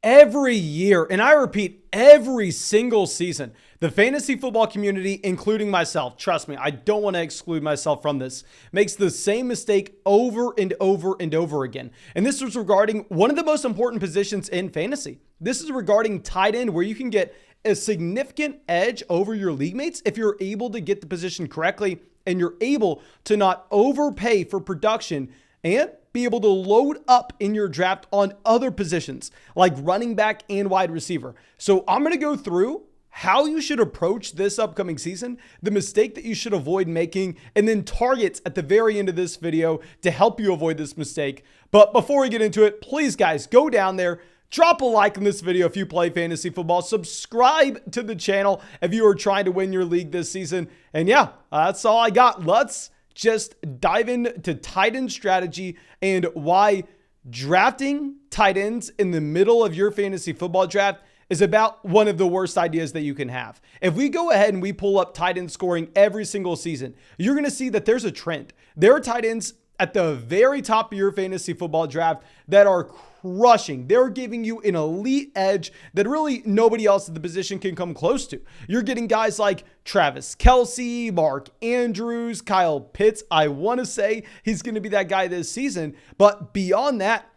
Every year, and I repeat, every single season, the fantasy football community, including myself, trust me, I don't want to exclude myself from this, makes the same mistake over and over and over again. And this is regarding one of the most important positions in fantasy. This is regarding tight end, where you can get a significant edge over your league mates if you're able to get the position correctly and you're able to not overpay for production and be able to load up in your draft on other positions like running back and wide receiver. So I'm going to go through how you should approach this upcoming season, the mistake that you should avoid making, and then targets at the very end of this video to help you avoid this mistake. But before we get into it, please guys, go down there, drop a like on this video if you play fantasy football, subscribe to the channel if you are trying to win your league this season. And yeah, that's all I got. Let's just dive into tight end strategy and why drafting tight ends in the middle of your fantasy football draft is about one of the worst ideas that you can have. If we go ahead and we pull up tight end scoring every single season, you're going to see that there's a trend. There are tight ends at the very top of your fantasy football draft that are crushing. They're giving you an elite edge that really nobody else at the position can come close to. You're getting guys like Travis Kelce, Mark Andrews, Kyle Pitts. I want to say he's going to be that guy this season, but beyond that,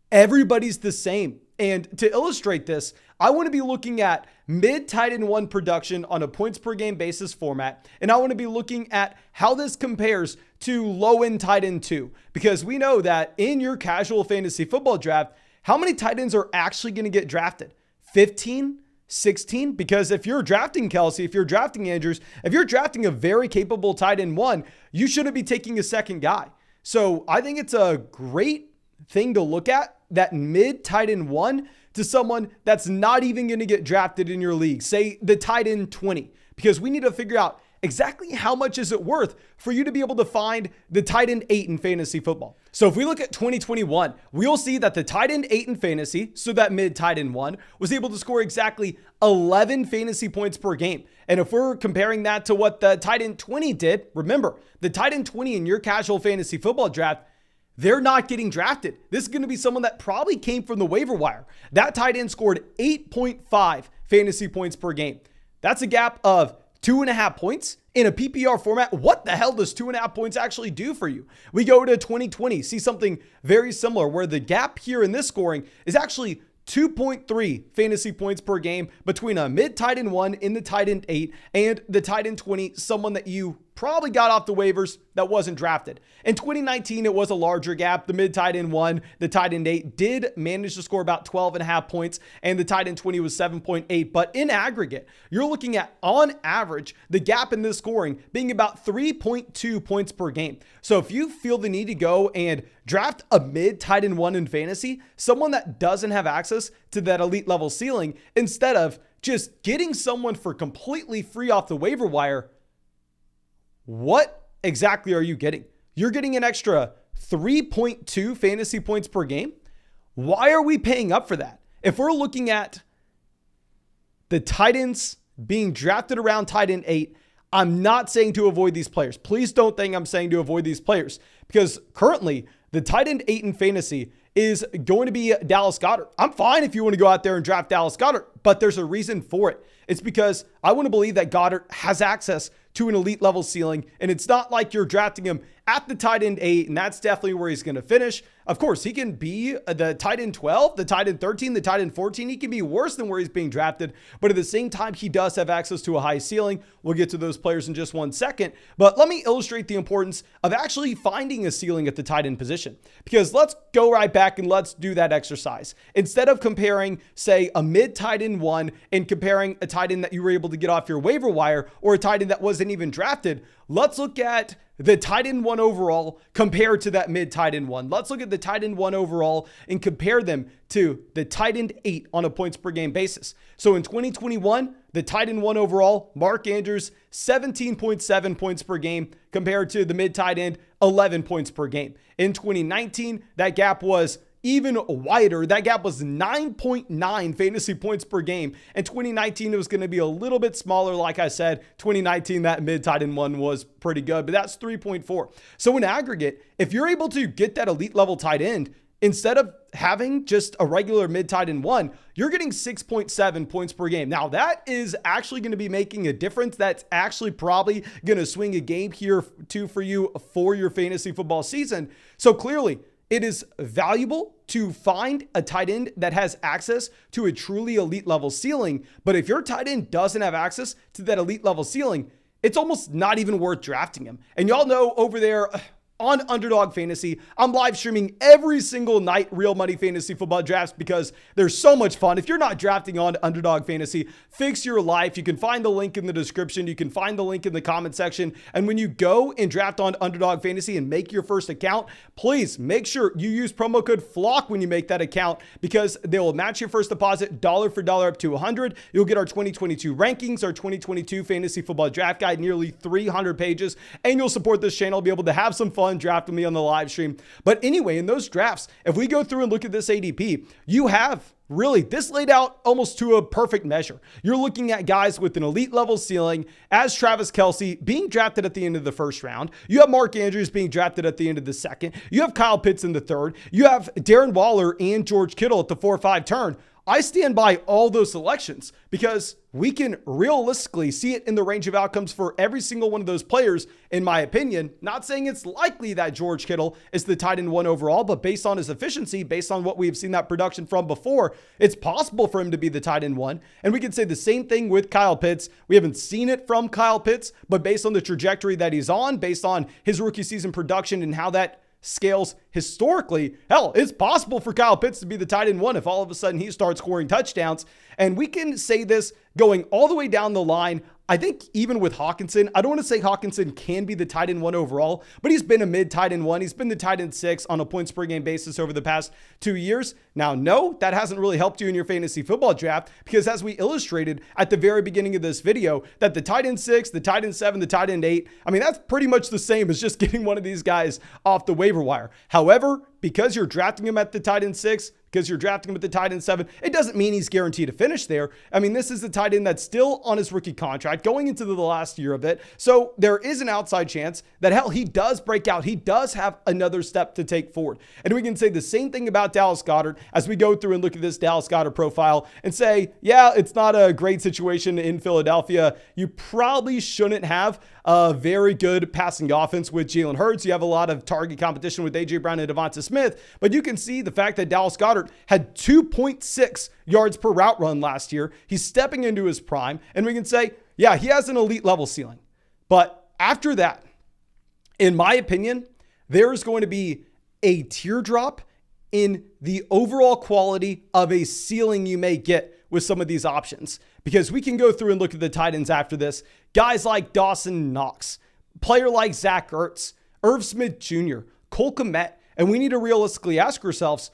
everybody's the same. And to illustrate this, I want to be looking at mid tight end one production on a points per game basis format. And I want to be looking at how this compares to low end tight end two, because we know that in your casual fantasy football draft, how many tight ends are actually going to get drafted? 15, 16? Because if you're drafting Kelce, if you're drafting Andrews, if you're drafting a very capable tight end one, you shouldn't be taking a second guy. So I think it's a great thing to look at, that mid tight end one to someone that's not even going to get drafted in your league, say the tight end 20, because we need to figure out exactly how much is it worth for you to be able to find the tight end 8 in fantasy football. So if we look at 2021, we'll see that the tight end 8 in fantasy, so that mid tight end 1, was able to score exactly 11 fantasy points per game. And if we're comparing that to what the tight end 20 did, remember, the tight end 20 in your casual fantasy football draft, they're not getting drafted. This is going to be someone that probably came from the waiver wire. That tight end scored 8.5 fantasy points per game. That's a gap of 2.5 points in a PPR format. What the hell does 2.5 points actually do for you? We go to 2020, see something very similar where the gap here in this scoring is actually 2.3 fantasy points per game between a mid tight end 1 in the tight end 8 and the tight end 20, someone that you probably got off the waivers that wasn't drafted. In 2019, it was a larger gap. The mid tight end 1, the tight end 8 did manage to score about 12.5 points, and the tight end 20 was 7.8. But in aggregate, you're looking at, on average, the gap in this scoring being about 3.2 points per game. So if you feel the need to go and draft a mid tight end 1 in fantasy, someone that doesn't have access to that elite level ceiling, instead of just getting someone for completely free off the waiver wire, what exactly are you getting? You're getting an extra 3.2 fantasy points per game. Why are we paying up for that? If we're looking at the tight ends being drafted around tight end 8, I'm not saying to avoid these players. Please don't think I'm saying to avoid these players, because currently the tight end 8 in fantasy is going to be Dallas Goedert. I'm fine if you want to go out there and draft Dallas Goedert, but there's a reason for it. It's because I want to believe that Goedert has access to an elite level ceiling, and it's not like you're drafting him at the tight end 8, and that's definitely where he's going to finish. Of course, he can be the tight end 12, the tight end 13, the tight end 14. He can be worse than where he's being drafted, but at the same time, he does have access to a high ceiling. We'll get to those players in just one second, but let me illustrate the importance of actually finding a ceiling at the tight end position, because let's go right back and let's do that exercise. Instead of comparing, say, a mid tight end 1 and comparing a tight end that you were able to get off your waiver wire or a tight end that wasn't even drafted, let's look at the tight end 1 overall compared to that mid tight end 1. Let's look at the tight end 1 overall and compare them to the tight end 8 on a points per game basis. So in 2021, the tight end 1 overall, Mark Andrews, 17.7 points per game compared to the mid tight end, 11 points per game. In 2019, that gap was even wider. That gap was 9.9 fantasy points per game. In 2019, it was going to be a little bit smaller. Like I said, 2019, that mid tight end 1 was pretty good, but that's 3.4. So in aggregate, if you're able to get that elite level tight end instead of having just a regular mid-tight end one, you're getting 6.7 points per game. Now, that is actually going to be making a difference. That's actually probably going to swing a game here too for you for your fantasy football season. So clearly, it is valuable to find a tight end that has access to a truly elite level ceiling. But if your tight end doesn't have access to that elite level ceiling, it's almost not even worth drafting him. And y'all know over there on Underdog Fantasy, I'm live streaming every single night real money fantasy football drafts because they're so much fun. If you're not drafting on Underdog Fantasy, fix your life. You can find the link in the description. You can find the link in the comment section. And when you go and draft on Underdog Fantasy and make your first account, please make sure you use promo code FLOCK when you make that account because they will match your first deposit dollar for dollar up to $100. You'll get our 2022 rankings, our 2022 fantasy football draft guide, nearly 300 pages, and you'll support this channel, be able to have some fun draft with me on the live stream. But anyway, in those drafts, if we go through and look at this ADP, you have really this laid out almost to a perfect measure. You're looking at guys with an elite level ceiling as Travis Kelce being drafted at the end of the first round. You have Mark Andrews being drafted at the end of the second. You have Kyle Pitts in the third. You have Darren Waller and George Kittle at the 4-5 turn. I stand by all those selections because we can realistically see it in the range of outcomes for every single one of those players, in my opinion. Not saying it's likely that George Kittle is the tight end one overall, but based on his efficiency, based on what we've seen that production from before, it's possible for him to be the tight end one. And we can say the same thing with Kyle Pitts. We haven't seen it from Kyle Pitts, but based on the trajectory that he's on, based on his rookie season production and how that scales historically, hell, it's possible for Kyle Pitts to be the tight end one if all of a sudden he starts scoring touchdowns. And we can say this going all the way down the line. I think even with Hawkinson, I don't want to say Hawkinson can be the tight end one overall, but he's been a mid tight end one. He's been the tight end 6 on a points per game basis over the past 2 years. Now, no, that hasn't really helped you in your fantasy football draft because as we illustrated at the very beginning of this video, that the tight end 6, the tight end 7, the tight end 8, I mean, that's pretty much the same as just getting one of these guys off the waiver wire. However, because you're drafting him at the tight end 6, because you're drafting him at the tight end 7, it doesn't mean he's guaranteed to finish there. I mean, this is the tight end that's still on his rookie contract going into the last year of it. So there is an outside chance that, hell, he does break out. He does have another step to take forward. And we can say the same thing about Dallas Goedert as we go through and look at this Dallas Goedert profile and say, yeah, it's not a great situation in Philadelphia. You probably shouldn't have a very good passing offense with Jalen Hurts. You have a lot of target competition with A.J. Brown and Devonta Smith, but you can see the fact that Dallas Goedert had 2.6 yards per route run last year. He's stepping into his prime, and we can say, yeah, he has an elite level ceiling. But after that, in my opinion, there is going to be a teardrop in the overall quality of a ceiling you may get with some of these options, because we can go through and look at the tight ends after this. Guys like Dawson Knox, player like Zach Ertz, Irv Smith Jr., Cole Kmet, and we need to realistically ask ourselves,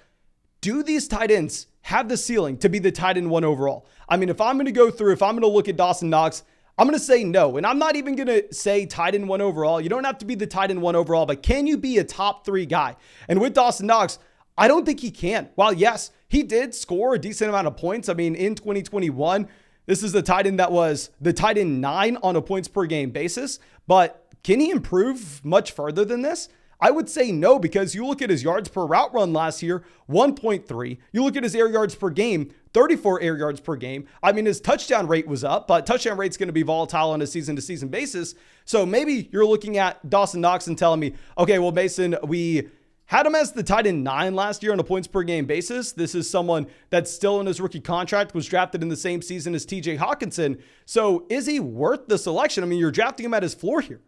do these tight ends have the ceiling to be the tight end one overall? I mean, if I'm going to look at Dawson Knox, I'm going to say no. And I'm not even going to say tight end one overall. You don't have to be the tight end one overall, but can you be a top 3 guy? And with Dawson Knox, I don't think he can. While yes, he did score a decent amount of points. I mean, in 2021, this is the tight end that was the tight end 9 on a points per game basis. But can he improve much further than this? I would say no, because you look at his yards per route run last year, 1.3. You look at his air yards per game, 34 air yards per game. I mean, his touchdown rate was up, but touchdown rate's going to be volatile on a season-to-season basis. So maybe you're looking at Dawson Knox and telling me, okay, well, Mason, we had him as the tight end 9 last year on a points per game basis. This is someone that's still in his rookie contract, was drafted in the same season as TJ Hawkinson. So is he worth the selection? I mean, you're drafting him at his floor here.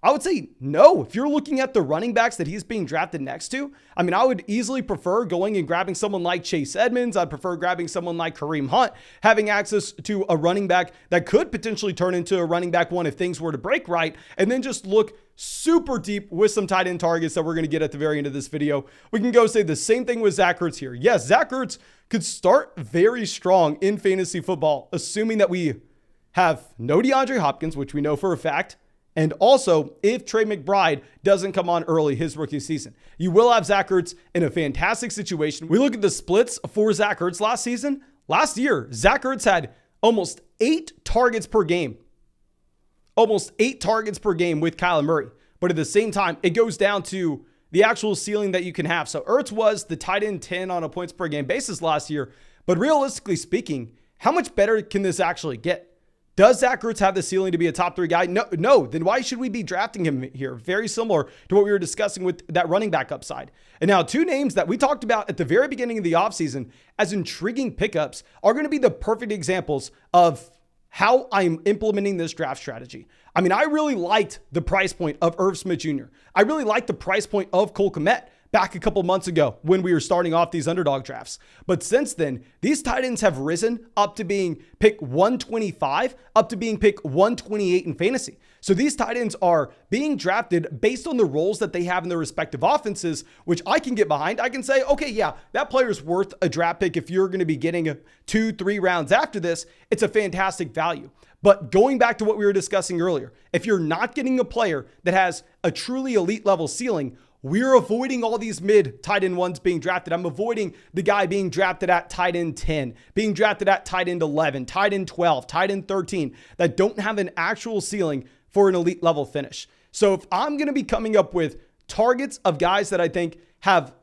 I would say no. If you're looking at the running backs that he's being drafted next to, I mean, I would easily prefer going and grabbing someone like Chase Edmonds. I'd prefer grabbing someone like Kareem Hunt, having access to a running back that could potentially turn into a running back 1 if things were to break right, and then just look super deep with some tight end targets that we're going to get at the very end of this video. We can go say the same thing with Zach Ertz here. Yes, Zach Ertz could start very strong in fantasy football, assuming that we have no DeAndre Hopkins, which we know for a fact. And also, if Trey McBride doesn't come on early his rookie season, you will have Zach Ertz in a fantastic situation. We look at the splits for Zach Ertz last season. Last year, Zach Ertz had almost 8 targets per game. Almost 8 targets per game with Kyler Murray. But at the same time, it goes down to the actual ceiling that you can have. So Ertz was the tight end 10 on a points per game basis last year. But realistically speaking, how much better can this actually get? Does Zach Ertz have the ceiling to be a top 3 guy? No. Then why should we be drafting him here? Very similar to what we were discussing with that running back upside. And now 2 names that we talked about at the very beginning of the offseason as intriguing pickups are going to be the perfect examples of how I'm implementing this draft strategy. I mean, I really liked the price point of Irv Smith Jr. I really liked the price point of Cole Kmet back a couple months ago when we were starting off these underdog drafts. But since then, these tight ends have risen up to being pick 125, up to being pick 128 in fantasy. So these tight ends are being drafted based on the roles that they have in their respective offenses, which I can get behind. I can say, okay, yeah, that player's worth a draft pick. If you're going to be getting 2-3 rounds after this, it's a fantastic value. But going back to what we were discussing earlier, if you're not getting a player that has a truly elite level ceiling, we're avoiding all these mid tight end ones being drafted. I'm avoiding the guy being drafted at tight end 10, being drafted at tight end 11, tight end 12, tight end 13 that don't have an actual ceiling for an elite level finish. So if I'm going to be coming up with targets of guys that I think have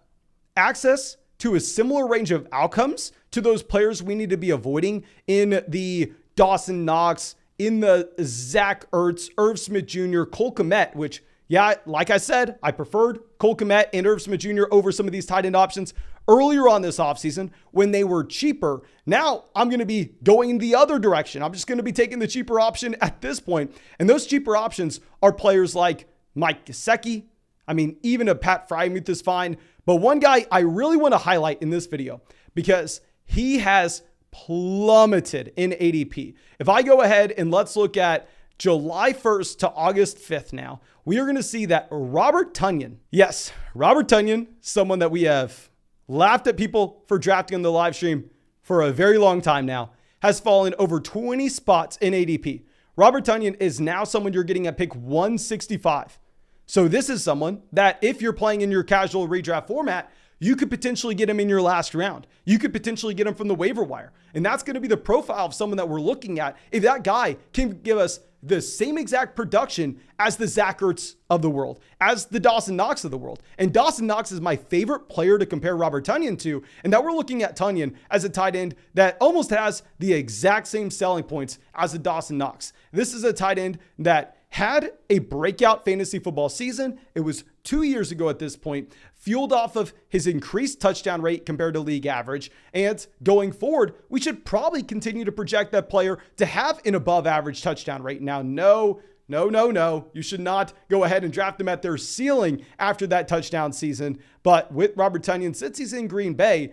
access to a similar range of outcomes to those players we need to be avoiding in the Dawson Knox, in the Zach Ertz, Irv Smith Jr., Cole Kmet, which, yeah, like I said, I preferred Cole Kmet and Irv Smith Jr. over some of these tight end options earlier on this offseason when they were cheaper. Now I'm going to be going the other direction. I'm just going to be taking the cheaper option at this point. And those cheaper options are players like Mike Gesicki. I mean, even a Pat Freiermuth is fine. But one guy I really want to highlight in this video because he has plummeted in ADP. If I go ahead and let's look at July 1st to August 5th now, we are going to see that Robert Tonyan, yes, Robert Tonyan, someone that we have laughed at people for drafting on the live stream for a very long time now, has fallen over 20 spots in ADP. Robert Tonyan is now someone you're getting at pick 165. So this is someone that if you're playing in your casual redraft format, you could potentially get him in your last round. You could potentially get him from the waiver wire. And that's going to be the profile of someone that we're looking at. If that guy can give us the same exact production as the Zach Ertz of the world, as the Dawson Knox of the world. And Dawson Knox is my favorite player to compare Robert Tonyan to. And that we're looking at Tonyan as a tight end that almost has the exact same selling points as the Dawson Knox. This is a tight end that had a breakout fantasy football season. It was 2 years ago at this point, fueled off of his increased touchdown rate compared to league average. And going forward, we should probably continue to project that player to have an above average touchdown rate. Now, no. You should not go ahead and draft them at their ceiling after that touchdown season. But with Robert Tonyan, since he's in Green Bay,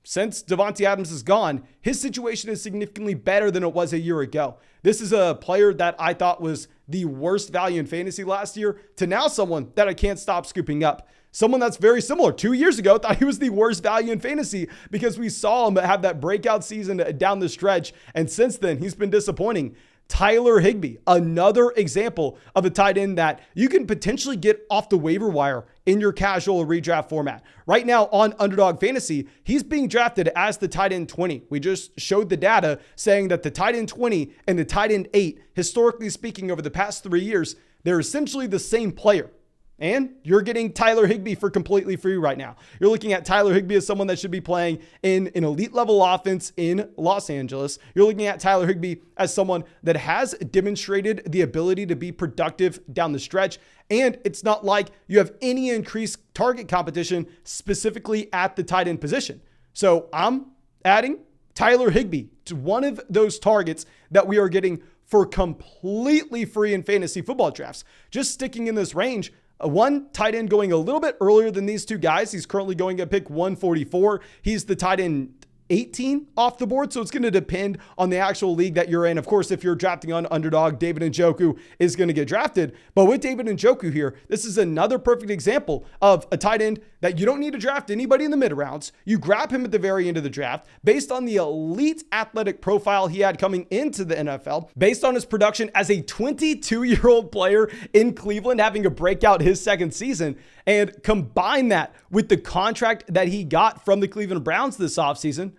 since Davante Adams is gone, his situation is significantly better than it was a year ago. This is a player that I thought was the worst value in fantasy last year to now someone that I can't stop scooping up. Someone that's very similar. 2 years ago, thought he was the worst value in fantasy because we saw him have that breakout season down the stretch. And since then, he's been disappointing. Tyler Higbee, another example of a tight end that you can potentially get off the waiver wire in your casual redraft format. Right now on Underdog Fantasy, he's being drafted as the tight end 20. We just showed the data saying that the tight end 20 and the tight end 8, historically speaking over the past 3 years, they're essentially the same player. And you're getting Tyler Higbee for completely free right now. You're looking at Tyler Higbee as someone that should be playing in an elite level offense in Los Angeles. You're looking at Tyler Higbee as someone that has demonstrated the ability to be productive down the stretch. And it's not like you have any increased target competition specifically at the tight end position. So I'm adding Tyler Higbee to one of those targets that we are getting for completely free in fantasy football drafts. Just sticking in this range, one tight end going a little bit earlier than these two guys. He's currently going at pick 144. He's the tight end 18 off the board. So it's going to depend on the actual league that you're in. Of course, if you're drafting on Underdog, David Njoku is going to get drafted. But with David Njoku here, this is another perfect example of a tight end that you don't need to draft anybody in the mid rounds. You grab him at the very end of the draft based on the elite athletic profile he had coming into the NFL, based on his production as a 22-year-old player in Cleveland, having a breakout his second season, and combine that with the contract that he got from the Cleveland Browns this offseason.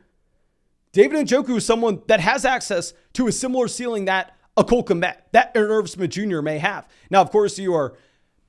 David Njoku is someone that has access to a similar ceiling that a Cole Kmet, that Irv Smith Jr. may have. Now, of course, you are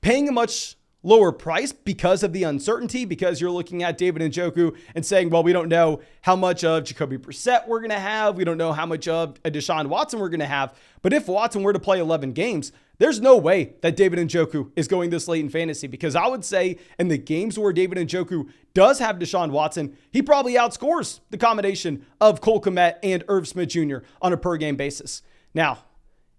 paying a much lower price because of the uncertainty, because you're looking at David Njoku and saying, well, we don't know how much of Jacoby Brissett we're going to have. We don't know how much of a Deshaun Watson we're going to have. But if Watson were to play 11 games, there's no way that David Njoku is going this late in fantasy, because I would say in the games where David Njoku does have Deshaun Watson, he probably outscores the combination of Cole Kmet and Irv Smith Jr. on a per game basis. Now,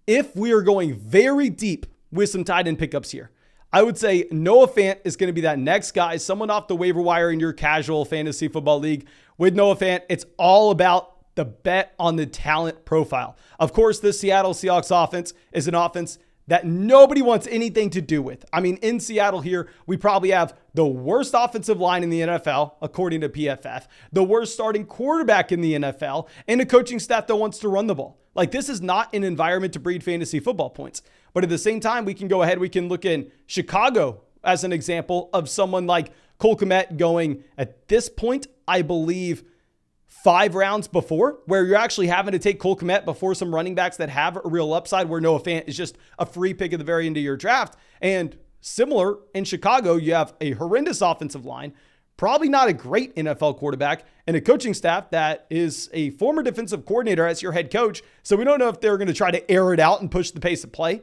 if we are going very deep with some tight end pickups here, I would say Noah Fant is going to be that next guy, someone off the waiver wire in your casual fantasy football league. With Noah Fant, it's all about the bet on the talent profile. Of course, this Seattle Seahawks offense is an offense that nobody wants anything to do with. I mean, in Seattle here, we probably have the worst offensive line in the NFL, according to PFF, the worst starting quarterback in the NFL, and a coaching staff that wants to run the ball. Like, this is not an environment to breed fantasy football points. But at the same time, we can go ahead, we can look in Chicago as an example of someone like Cole Kmet going, at this point, I believe 5 rounds before, where you're actually having to take Cole Kmet before some running backs that have a real upside, where Noah Fant is just a free pick at the very end of your draft. And similar in Chicago, you have a horrendous offensive line, probably not a great NFL quarterback, and a coaching staff that is a former defensive coordinator as your head coach. So we don't know if they're going to try to air it out and push the pace of play.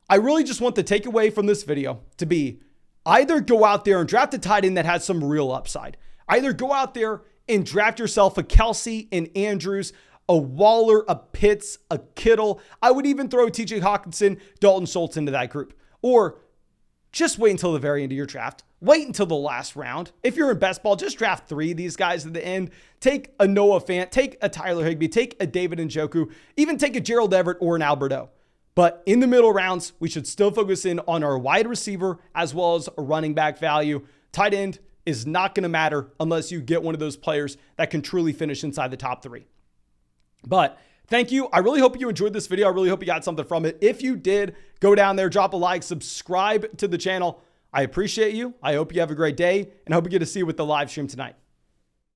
I really just want the takeaway from this video to be either go out there and draft a tight end that has some real upside. Either go out there and draft yourself a Kelsey and Andrews, a Waller, a Pitts, a Kittle. I would even throw TJ Hawkinson, Dalton Schultz into that group. Or just wait until the very end of your draft. Wait until the last round. If you're in best ball, just draft 3 of these guys at the end. Take a Noah Fant, take a Tyler Higbee, take a David Njoku, even take a Gerald Everett or an Alberto. But in the middle rounds, we should still focus in on our wide receiver as well as a running back value. Tight end is not going to matter unless you get one of those players that can truly finish inside the top 3. But thank you. I really hope you enjoyed this video. I really hope you got something from it. If you did, go down there, drop a like, subscribe to the channel. I appreciate you. I hope you have a great day, and I hope you get to see you with the live stream tonight.